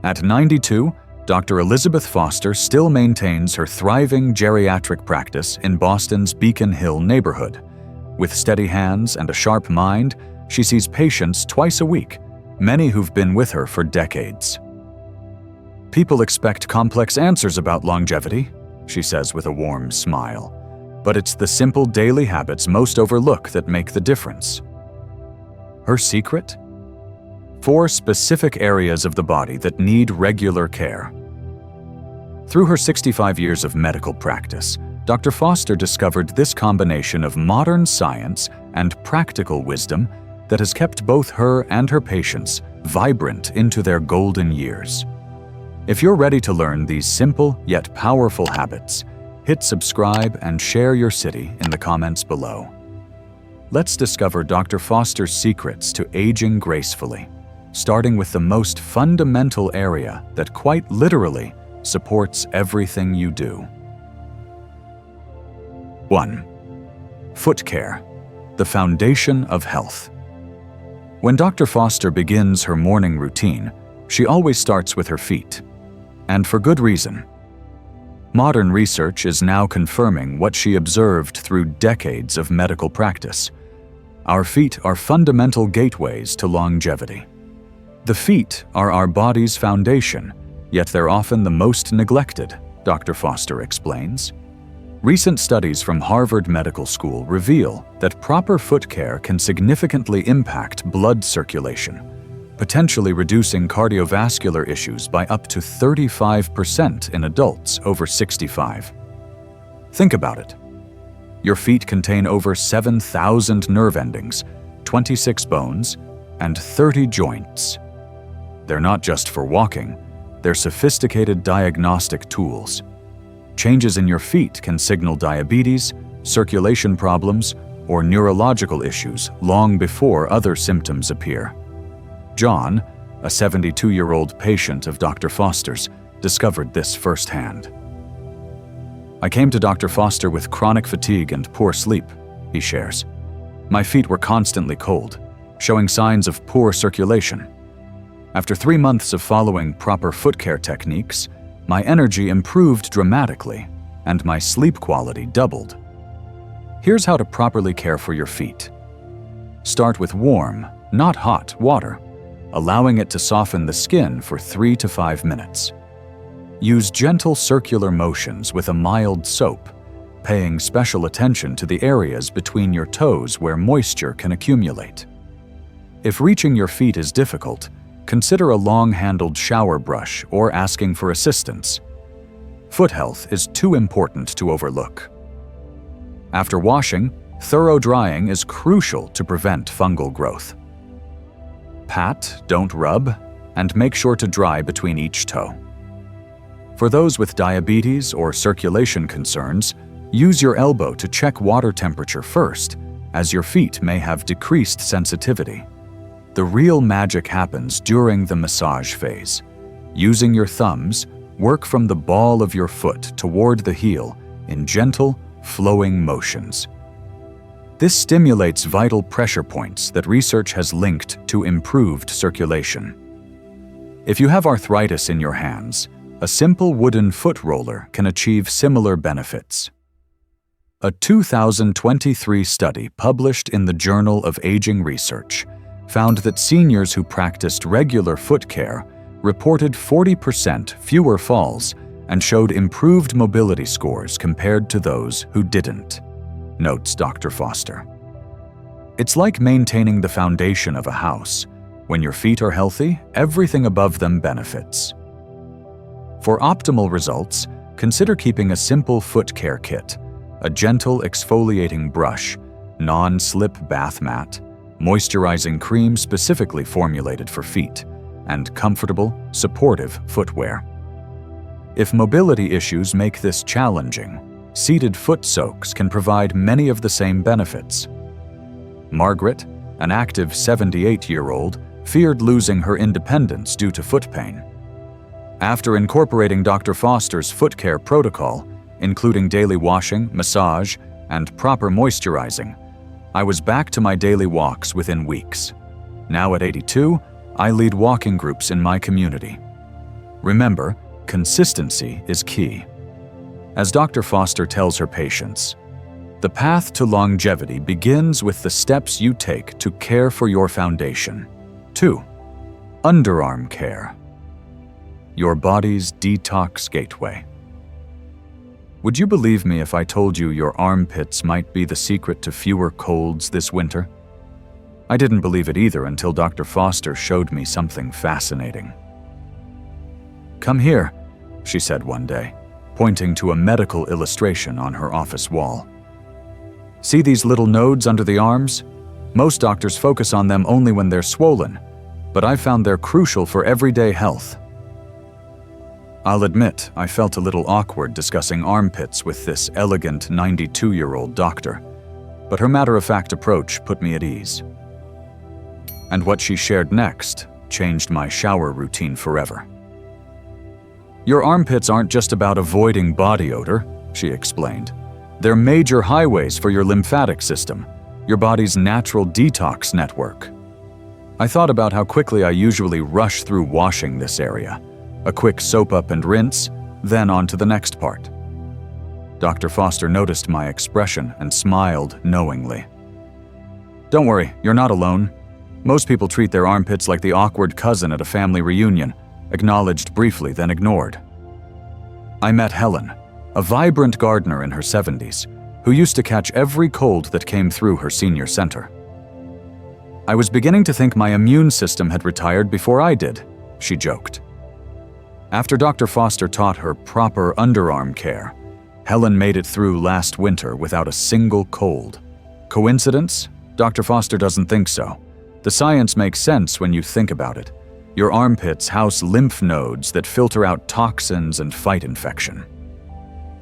At 92, Dr. Elizabeth Foster still maintains her thriving geriatric practice in Boston's Beacon Hill neighborhood. With steady hands and a sharp mind, she sees patients twice a week, many who've been with her for decades. "People expect complex answers about longevity," she says with a warm smile. "But it's the simple daily habits most overlook that make the difference." Her secret? 4 specific areas of the body that need regular care. Through her 65 years of medical practice, Dr. Foster discovered this combination of modern science and practical wisdom that has kept both her and her patients vibrant into their golden years. If you're ready to learn these simple yet powerful habits, hit subscribe and share your city in the comments below. Let's discover Dr. Foster's secrets to aging gracefully, starting with the most fundamental area that quite literally supports everything you do. 1. Foot care, the foundation of health. When Dr. Foster begins her morning routine, she always starts with her feet. And for good reason. Modern research is now confirming what she observed through decades of medical practice. Our feet are fundamental gateways to longevity. The feet are our body's foundation, yet they're often the most neglected, Dr. Foster explains. Recent studies from Harvard Medical School reveal that proper foot care can significantly impact blood circulation, potentially reducing cardiovascular issues by up to 35% in adults over 65. Think about it. Your feet contain over 7,000 nerve endings, 26 bones, and 30 joints. They're not just for walking, they're sophisticated diagnostic tools. Changes in your feet can signal diabetes, circulation problems, or neurological issues long before other symptoms appear. John, a 72-year-old patient of Dr. Foster's, discovered this firsthand. "I came to Dr. Foster with chronic fatigue and poor sleep," he shares. "My feet were constantly cold, showing signs of poor circulation. After 3 months of following proper foot care techniques, my energy improved dramatically and my sleep quality doubled." Here's how to properly care for your feet. Start with warm, not hot, water, allowing it to soften the skin for 3 to 5 minutes. Use gentle circular motions with a mild soap, paying special attention to the areas between your toes where moisture can accumulate. If reaching your feet is difficult, consider a long-handled shower brush or asking for assistance. Foot health is too important to overlook. After washing, thorough drying is crucial to prevent fungal growth. Pat, don't rub, and make sure to dry between each toe. For those with diabetes or circulation concerns, use your elbow to check water temperature first, as your feet may have decreased sensitivity. The real magic happens during the massage phase. Using your thumbs, work from the ball of your foot toward the heel in gentle, flowing motions. This stimulates vital pressure points that research has linked to improved circulation. If you have arthritis in your hands, a simple wooden foot roller can achieve similar benefits. A 2023 study published in the Journal of Aging Research found that seniors who practiced regular foot care reported 40% fewer falls and showed improved mobility scores compared to those who didn't, notes Dr. Foster. It's like maintaining the foundation of a house. When your feet are healthy, everything above them benefits. For optimal results, consider keeping a simple foot care kit, a gentle exfoliating brush, non-slip bath mat, moisturizing cream specifically formulated for feet, and comfortable, supportive footwear. If mobility issues make this challenging, seated foot soaks can provide many of the same benefits. Margaret, an active 78-year-old, feared losing her independence due to foot pain. After incorporating Dr. Foster's foot care protocol, including daily washing, massage, and proper moisturizing, I was back to my daily walks within weeks. Now at 82, I lead walking groups in my community. Remember, consistency is key. As Dr. Foster tells her patients, the path to longevity begins with the steps you take to care for your foundation. 2. Underarm care. Your body's detox gateway. Would you believe me if I told you your armpits might be the secret to fewer colds this winter? I didn't believe it either until Dr. Foster showed me something fascinating. "Come here," she said one day, pointing to a medical illustration on her office wall. "See these little nodes under the arms? Most doctors focus on them only when they're swollen, but I found they're crucial for everyday health." I'll admit, I felt a little awkward discussing armpits with this elegant 92-year-old doctor, but her matter-of-fact approach put me at ease. And what she shared next changed my shower routine forever. "Your armpits aren't just about avoiding body odor," she explained. "They're major highways for your lymphatic system, your body's natural detox network." I thought about how quickly I usually rush through washing this area. A quick soap up and rinse, then on to the next part. Dr. Foster noticed my expression and smiled knowingly. "Don't worry, you're not alone. Most people treat their armpits like the awkward cousin at a family reunion, acknowledged briefly then ignored." I met Helen, a vibrant gardener in her 70s, who used to catch every cold that came through her senior center. "I was beginning to think my immune system had retired before I did," she joked. After Dr. Foster taught her proper underarm care, Helen made it through last winter without a single cold. Coincidence? Dr. Foster doesn't think so. The science makes sense when you think about it. Your armpits house lymph nodes that filter out toxins and fight infection.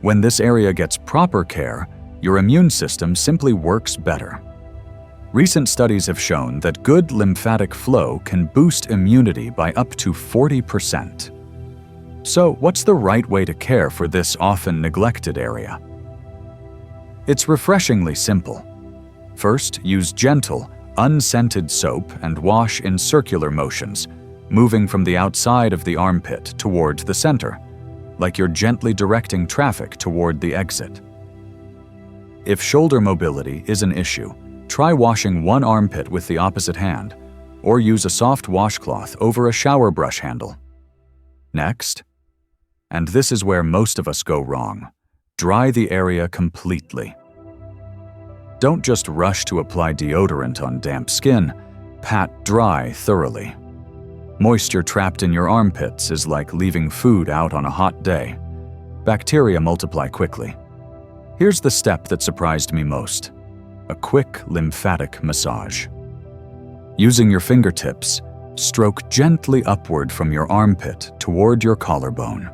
When this area gets proper care, your immune system simply works better. Recent studies have shown that good lymphatic flow can boost immunity by up to 40%. So, what's the right way to care for this often neglected area? It's refreshingly simple. First, use gentle, unscented soap and wash in circular motions, moving from the outside of the armpit toward the center, like you're gently directing traffic toward the exit. If shoulder mobility is an issue, try washing one armpit with the opposite hand, or use a soft washcloth over a shower brush handle. Next, and this is where most of us go wrong, dry the area completely. Don't just rush to apply deodorant on damp skin, pat dry thoroughly. Moisture trapped in your armpits is like leaving food out on a hot day. Bacteria multiply quickly. Here's the step that surprised me most: a quick lymphatic massage. Using your fingertips, stroke gently upward from your armpit toward your collarbone.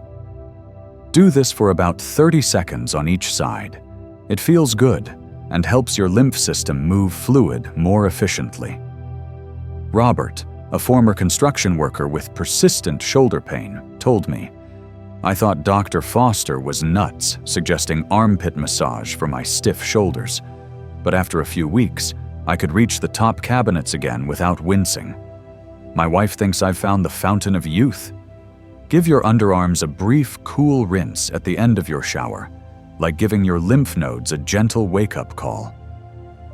Do this for about 30 seconds on each side. It feels good and helps your lymph system move fluid more efficiently. Robert, a former construction worker with persistent shoulder pain, told me, "I thought Dr. Foster was nuts suggesting armpit massage for my stiff shoulders, but after a few weeks, I could reach the top cabinets again without wincing. My wife thinks I've found the fountain of youth." Give your underarms a brief, cool rinse at the end of your shower, like giving your lymph nodes a gentle wake-up call.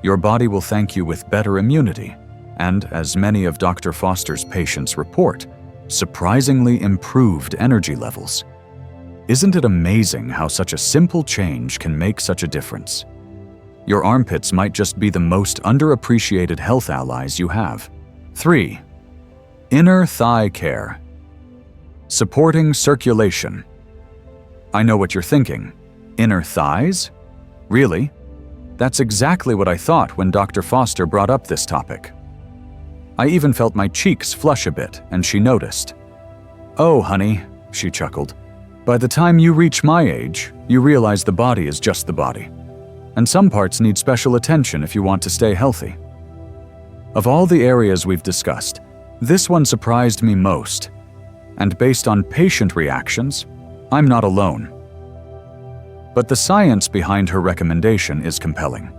Your body will thank you with better immunity, and, as many of Dr. Foster's patients report, surprisingly improved energy levels. Isn't it amazing how such a simple change can make such a difference? Your armpits might just be the most underappreciated health allies you have. 3. Inner thigh care. Supporting circulation. I know what you're thinking. Inner thighs? Really? That's exactly what I thought when Dr. Foster brought up this topic. I even felt my cheeks flush a bit, and she noticed. "Oh, honey," she chuckled, "by the time you reach my age, you realize the body is just the body. And some parts need special attention if you want to stay healthy." Of all the areas we've discussed, this one surprised me most. And based on patient reactions, I'm not alone. But the science behind her recommendation is compelling.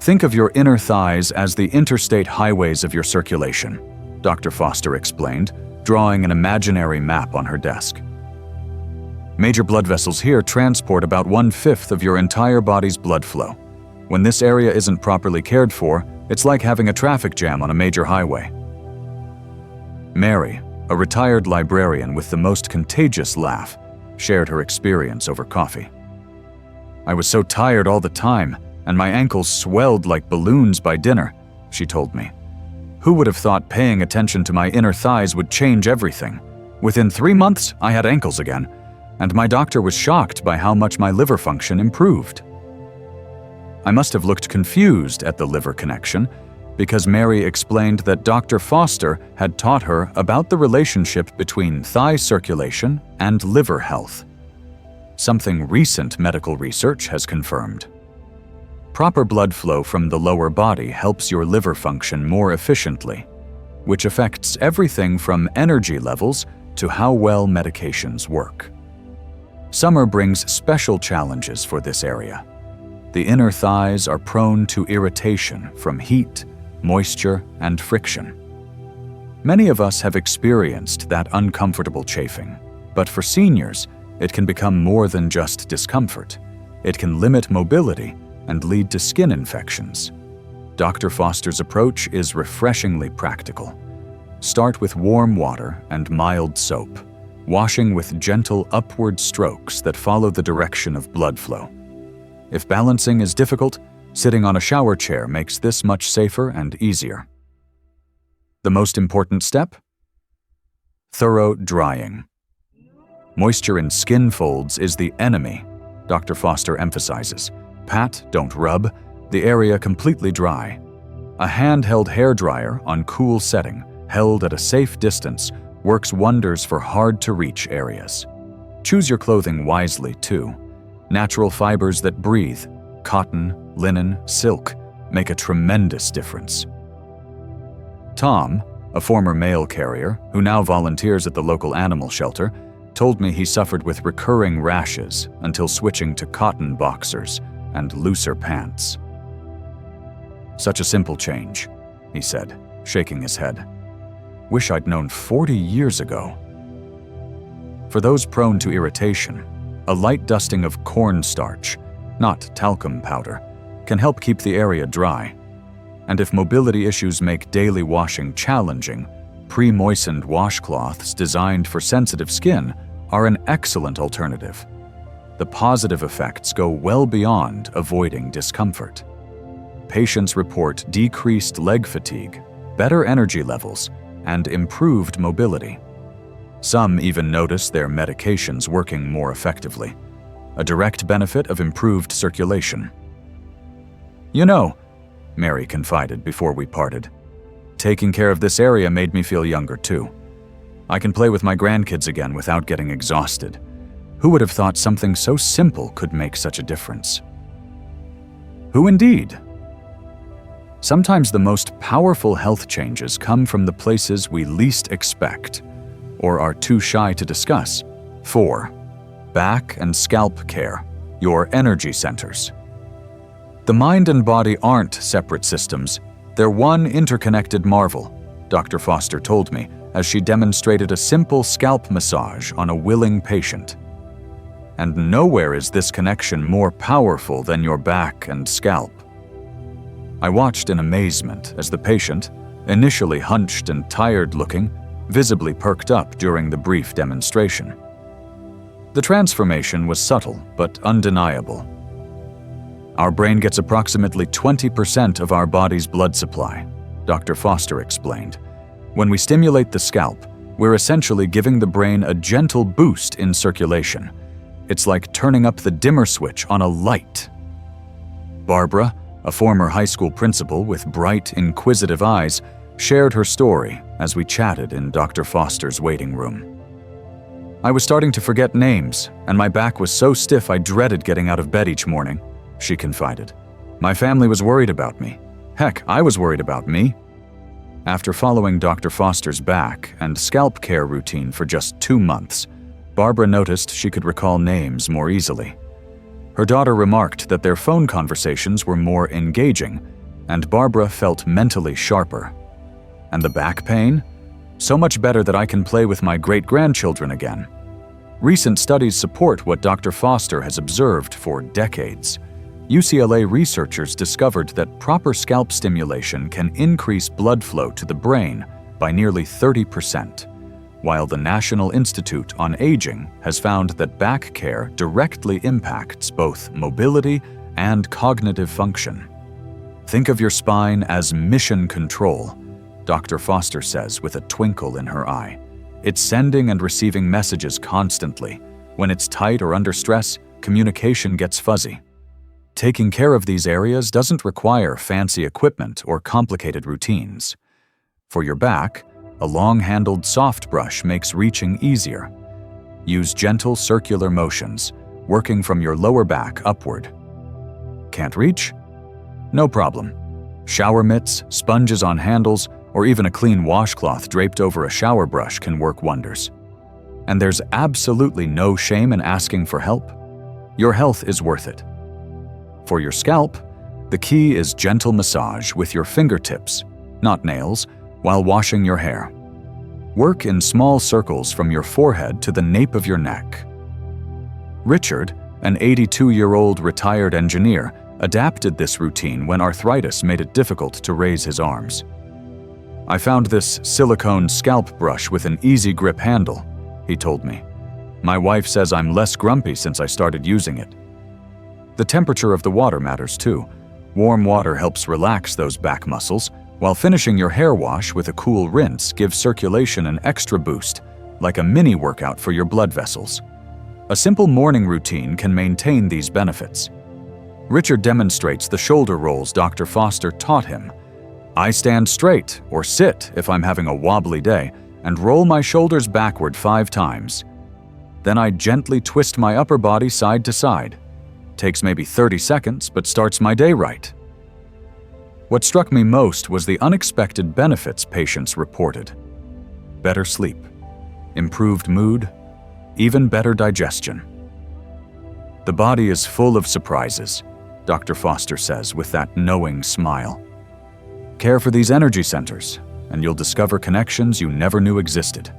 Think of your inner thighs as the interstate highways of your circulation, Dr. Foster explained, drawing an imaginary map on her desk. Major blood vessels here transport about 1/5 of your entire body's blood flow. When this area isn't properly cared for, it's like having a traffic jam on a major highway. Mary, a retired librarian with the most contagious laugh, shared her experience over coffee. "I was so tired all the time, and my ankles swelled like balloons by dinner," she told me. "Who would have thought paying attention to my inner thighs would change everything? Within 3 months, I had ankles again, and my doctor was shocked by how much my liver function improved." I must have looked confused at the liver connection, because Mary explained that Dr. Foster had taught her about the relationship between thigh circulation and liver health. Something recent medical research has confirmed. Proper blood flow from the lower body helps your liver function more efficiently, which affects everything from energy levels to how well medications work. Summer brings special challenges for this area. The inner thighs are prone to irritation from heat, moisture, and friction. Many of us have experienced that uncomfortable chafing, but for seniors, it can become more than just discomfort. It can limit mobility and lead to skin infections. Dr. Foster's approach is refreshingly practical. Start with warm water and mild soap, washing with gentle upward strokes that follow the direction of blood flow. If balancing is difficult, sitting on a shower chair makes this much safer and easier. The most important step? Thorough drying. Moisture in skin folds is the enemy, Dr. Foster emphasizes. Pat, don't rub, the area completely dry. A handheld hairdryer on cool setting, held at a safe distance, works wonders for hard-to-reach areas. Choose your clothing wisely, too. Natural fibers that breathe, cotton, linen, silk, make a tremendous difference. Tom, a former mail carrier who now volunteers at the local animal shelter, told me he suffered with recurring rashes until switching to cotton boxers and looser pants. "Such a simple change," he said, shaking his head. "Wish I'd known 40 years ago." For those prone to irritation, a light dusting of cornstarch, not talcum powder, can help keep the area dry. And if mobility issues make daily washing challenging, pre-moistened washcloths designed for sensitive skin are an excellent alternative. The positive effects go well beyond avoiding discomfort. Patients report decreased leg fatigue, better energy levels, and improved mobility. Some even notice their medications working more effectively, a direct benefit of improved circulation. "You know," Mary confided before we parted, "taking care of this area made me feel younger too. I can play with my grandkids again without getting exhausted. Who would have thought something so simple could make such a difference?" Who indeed? Sometimes the most powerful health changes come from the places we least expect, or are too shy to discuss. 4. Back and scalp care, your energy centers. The mind and body aren't separate systems. They're one interconnected marvel, Dr. Foster told me as she demonstrated a simple scalp massage on a willing patient. And nowhere is this connection more powerful than your back and scalp. I watched in amazement as the patient, initially hunched and tired-looking, visibly perked up during the brief demonstration. The transformation was subtle but undeniable. Our brain gets approximately 20% of our body's blood supply, Dr. Foster explained. When we stimulate the scalp, we're essentially giving the brain a gentle boost in circulation. It's like turning up the dimmer switch on a light. Barbara, a former high school principal with bright, inquisitive eyes, shared her story as we chatted in Dr. Foster's waiting room. "I was starting to forget names, and my back was so stiff I dreaded getting out of bed each morning," she confided. "My family was worried about me. Heck, I was worried about me." After following Dr. Foster's back and scalp care routine for just 2 months, Barbara noticed she could recall names more easily. Her daughter remarked that their phone conversations were more engaging, and Barbara felt mentally sharper. And the back pain? So much better that I can play with my great-grandchildren again. Recent studies support what Dr. Foster has observed for decades. UCLA researchers discovered that proper scalp stimulation can increase blood flow to the brain by nearly 30%, while the National Institute on Aging has found that back care directly impacts both mobility and cognitive function. Think of your spine as mission control, Dr. Foster says with a twinkle in her eye. It's sending and receiving messages constantly. When it's tight or under stress, communication gets fuzzy. Taking care of these areas doesn't require fancy equipment or complicated routines. For your back, a long-handled soft brush makes reaching easier. Use gentle circular motions, working from your lower back upward. Can't reach? No problem. Shower mitts, sponges on handles, or even a clean washcloth draped over a shower brush can work wonders. And there's absolutely no shame in asking for help. Your health is worth it. For your scalp, the key is gentle massage with your fingertips, not nails, while washing your hair. Work in small circles from your forehead to the nape of your neck. Richard, an 82-year-old retired engineer, adapted this routine when arthritis made it difficult to raise his arms. I found this silicone scalp brush with an easy grip handle, he told me. My wife says I'm less grumpy since I started using it. The temperature of the water matters too. Warm water helps relax those back muscles, while finishing your hair wash with a cool rinse gives circulation an extra boost, like a mini workout for your blood vessels. A simple morning routine can maintain these benefits. Richard demonstrates the shoulder rolls Dr. Foster taught him. I stand straight or sit if I'm having a wobbly day and roll my shoulders backward 5 times. Then I gently twist my upper body side to side. Takes maybe 30 seconds, but starts my day right. What struck me most was the unexpected benefits patients reported. Better sleep, improved mood, even better digestion. The body is full of surprises, Dr. Foster says with that knowing smile. Care for these energy centers, and you'll discover connections you never knew existed.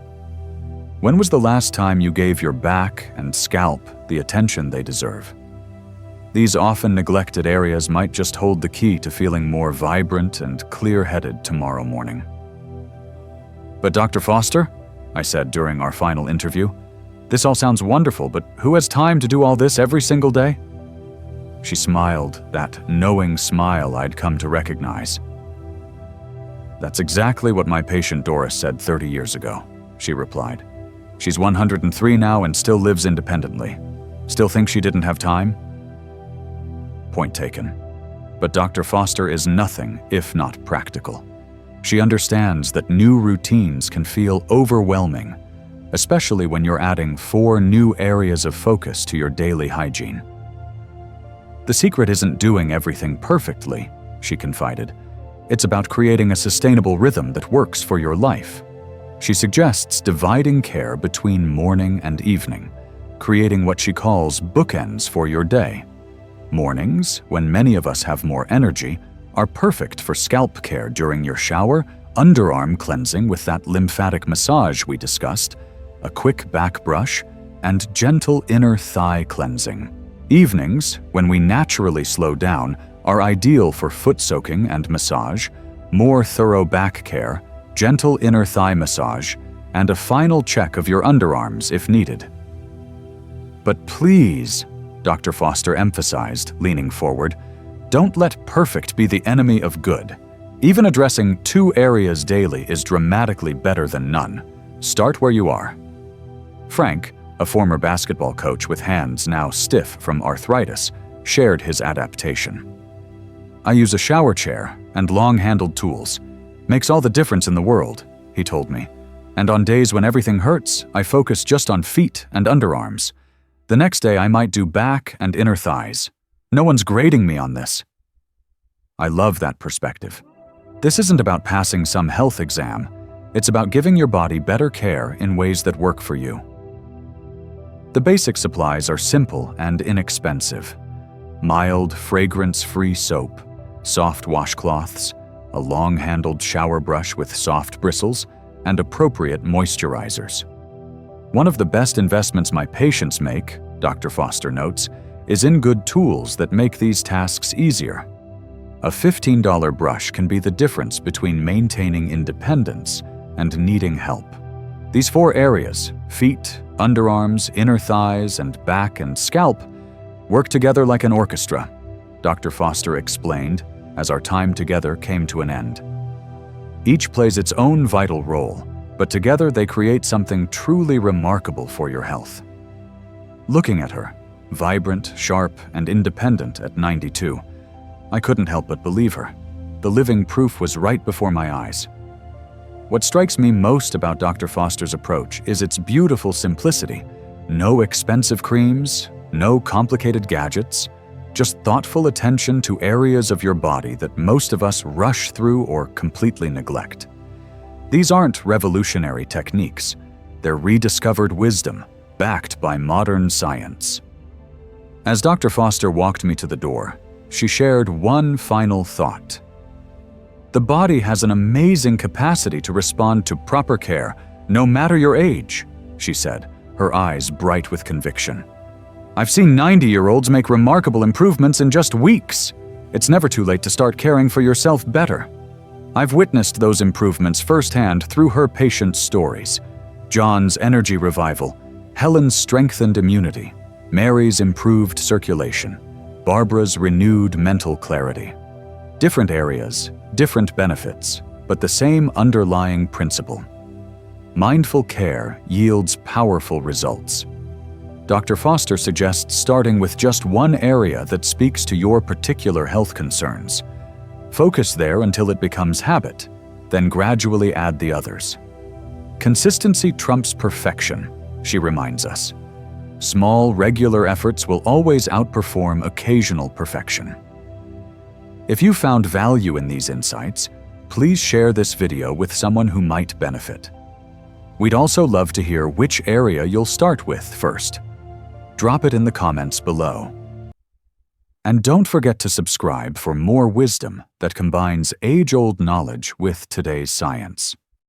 When was the last time you gave your back and scalp the attention they deserve? These often neglected areas might just hold the key to feeling more vibrant and clear-headed tomorrow morning. But Dr. Foster, I said during our final interview, this all sounds wonderful, but who has time to do all this every single day? She smiled, that knowing smile I'd come to recognize. That's exactly what my patient Doris said 30 years ago, she replied. She's 103 now and still lives independently. Still thinks she didn't have time? Point taken. But Dr. Foster is nothing if not practical. She understands that new routines can feel overwhelming, especially when you're adding 4 new areas of focus to your daily hygiene. The secret isn't doing everything perfectly, she confided. It's about creating a sustainable rhythm that works for your life. She suggests dividing care between morning and evening, creating what she calls bookends for your day. Mornings, when many of us have more energy, are perfect for scalp care during your shower, underarm cleansing with that lymphatic massage we discussed, a quick back brush, and gentle inner thigh cleansing. Evenings, when we naturally slow down, are ideal for foot soaking and massage, more thorough back care, gentle inner thigh massage, and a final check of your underarms if needed. But please, Dr. Foster emphasized, leaning forward, don't let perfect be the enemy of good. Even addressing 2 areas daily is dramatically better than none. Start where you are. Frank, a former basketball coach with hands now stiff from arthritis, shared his adaptation. I use a shower chair and long-handled tools. Makes all the difference in the world, he told me. And on days when everything hurts, I focus just on feet and underarms. The next day I might do back and inner thighs. No one's grading me on this. I love that perspective. This isn't about passing some health exam. It's about giving your body better care in ways that work for you. The basic supplies are simple and inexpensive. Mild, fragrance-free soap, soft washcloths, a long-handled shower brush with soft bristles, and appropriate moisturizers. One of the best investments my patients make, Dr. Foster notes, is in good tools that make these tasks easier. A $15 brush can be the difference between maintaining independence and needing help. These 4 areas, feet, underarms, inner thighs, and back and scalp, work together like an orchestra, Dr. Foster explained as our time together came to an end. Each plays its own vital role, but together they create something truly remarkable for your health. Looking at her, vibrant, sharp, and independent at 92, I couldn't help but believe her. The living proof was right before my eyes. What strikes me most about Dr. Foster's approach is its beautiful simplicity. No expensive creams, no complicated gadgets, just thoughtful attention to areas of your body that most of us rush through or completely neglect. These aren't revolutionary techniques. They're rediscovered wisdom, backed by modern science. As Dr. Foster walked me to the door, she shared one final thought. The body has an amazing capacity to respond to proper care, no matter your age, she said, her eyes bright with conviction. I've seen 90-year-olds make remarkable improvements in just weeks. It's never too late to start caring for yourself better. I've witnessed those improvements firsthand through her patients' stories. John's energy revival, Helen's strengthened immunity, Mary's improved circulation, Barbara's renewed mental clarity. Different areas, different benefits, but the same underlying principle. Mindful care yields powerful results. Dr. Foster suggests starting with just one area that speaks to your particular health concerns. Focus there until it becomes habit, then gradually add the others. Consistency trumps perfection, she reminds us. Small, regular efforts will always outperform occasional perfection. If you found value in these insights, please share this video with someone who might benefit. We'd also love to hear which area you'll start with first. Drop it in the comments below. And don't forget to subscribe for more wisdom that combines age-old knowledge with today's science.